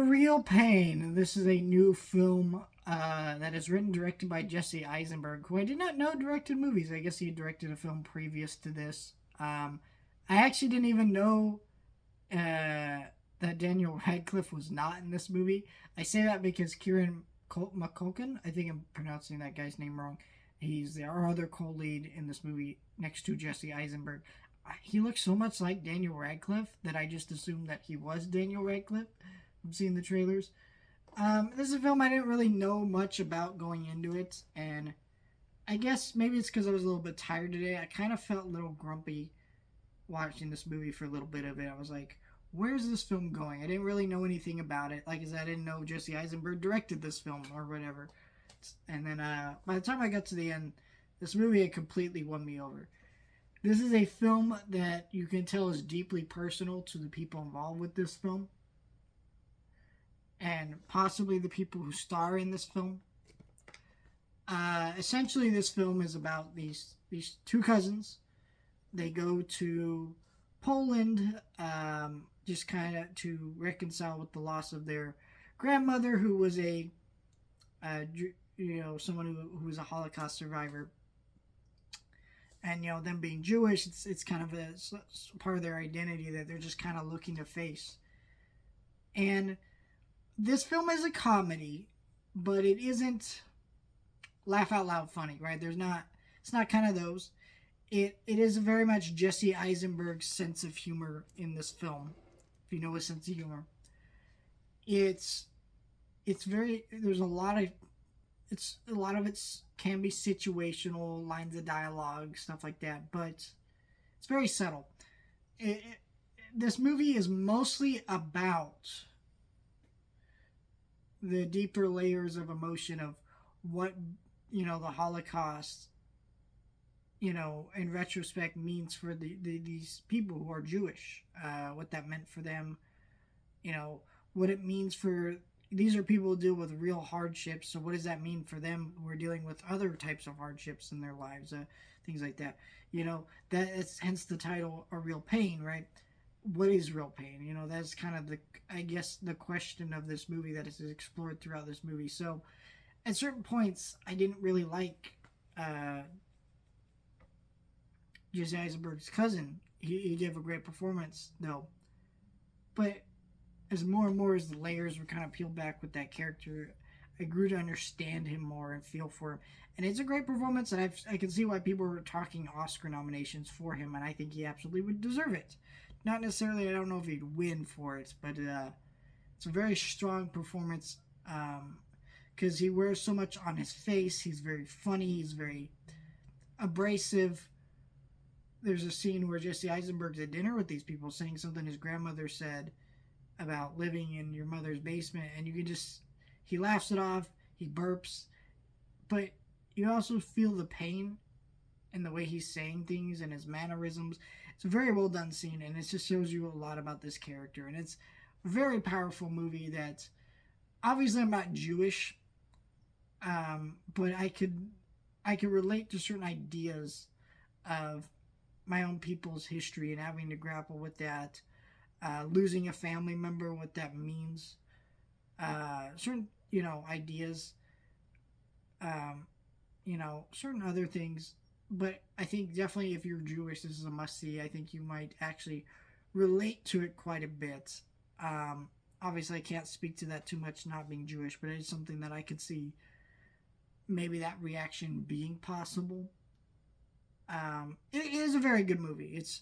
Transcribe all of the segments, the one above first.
Real Pain. This is a new film that is written and directed by Jesse Eisenberg, who I did not know directed movies. I guess he directed a film previous to this. I actually didn't even know that Daniel Radcliffe was not in this movie. I say that because Kieran McCulkin, I think I'm pronouncing that guy's name wrong. He's our other co-lead in this movie next to Jesse Eisenberg. He looks so much like Daniel Radcliffe that I just assumed that he was Daniel Radcliffe from seeing the trailers. This is a film I didn't really know much about going into it, and I guess maybe it's because I was a little bit tired today. I kind of felt a little grumpy watching this movie for a little bit of it. I was like, where's this film going? I didn't really know anything about it. Like I said, I didn't know Jesse Eisenberg directed this film or whatever. And then by the time I got to the end, this movie had completely won me over. This is a film that you can tell is deeply personal to the people involved with this film, and possibly the people who star in this film. Essentially, this film is about these two cousins. They go to Poland, just kind of to reconcile with the loss of their grandmother, who was someone who was a Holocaust survivor. And them being Jewish, it's kind of a part of their identity that they're just kind of looking to face. And this film is a comedy, but it isn't laugh out loud funny, right? It's not kind of those. It is very much Jesse Eisenberg's sense of humor in this film. If you know his sense of humor, it's very, there's a lot of it can be situational, lines of dialogue, stuff like that, but it's very subtle. This movie is mostly about the deeper layers of emotion of what the Holocaust in retrospect means for these people who are Jewish, what that meant for them, what it means for, these are people who deal with real hardships, so what does that mean for them who are dealing with other types of hardships in their lives, things like that. That's hence the title, A Real Pain, right? What is real pain? That's kind of the question of this movie that is explored throughout this movie. So at certain points, I didn't really like Jesse Eisenberg's cousin. He gave a great performance, though. But as more and more as the layers were kind of peeled back with that character, I grew to understand him more and feel for him. And it's a great performance, and I can see why people were talking Oscar nominations for him, and I think he absolutely would deserve it. Not necessarily, I don't know if he'd win for it, but it's a very strong performance because he wears so much on his face. He's very funny. He's very abrasive. There's a scene where Jesse Eisenberg's at dinner with these people saying something his grandmother said about living in your mother's basement, and you can just, he laughs it off, he burps, but you also feel the pain in the way he's saying things and his mannerisms. It's a very well done scene, and it just shows you a lot about this character, and it's a very powerful movie that, obviously I'm not Jewish, but I could relate to certain ideas of my own people's history and having to grapple with that, losing a family member, what that means, certain ideas, certain other things. But I think definitely if you're Jewish, this is a must-see. I think you might actually relate to it quite a bit. Obviously, I can't speak to that too much, not being Jewish, but it's something that I could see maybe that reaction being possible. It is a very good movie. It's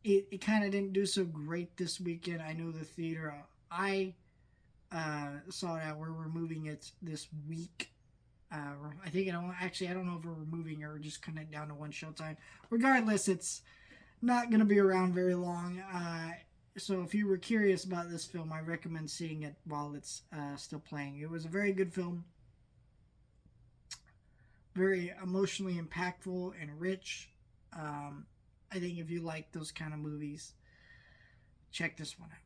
it kind of didn't do so great this weekend. I know the theater I saw it at, we're removing it this week. I think I don't know if we're removing or just cutting it down to one showtime. Regardless, it's not going to be around very long. So if you were curious about this film, I recommend seeing it while it's still playing. It was a very good film. Very emotionally impactful and rich. I think if you like those kind of movies, check this one out.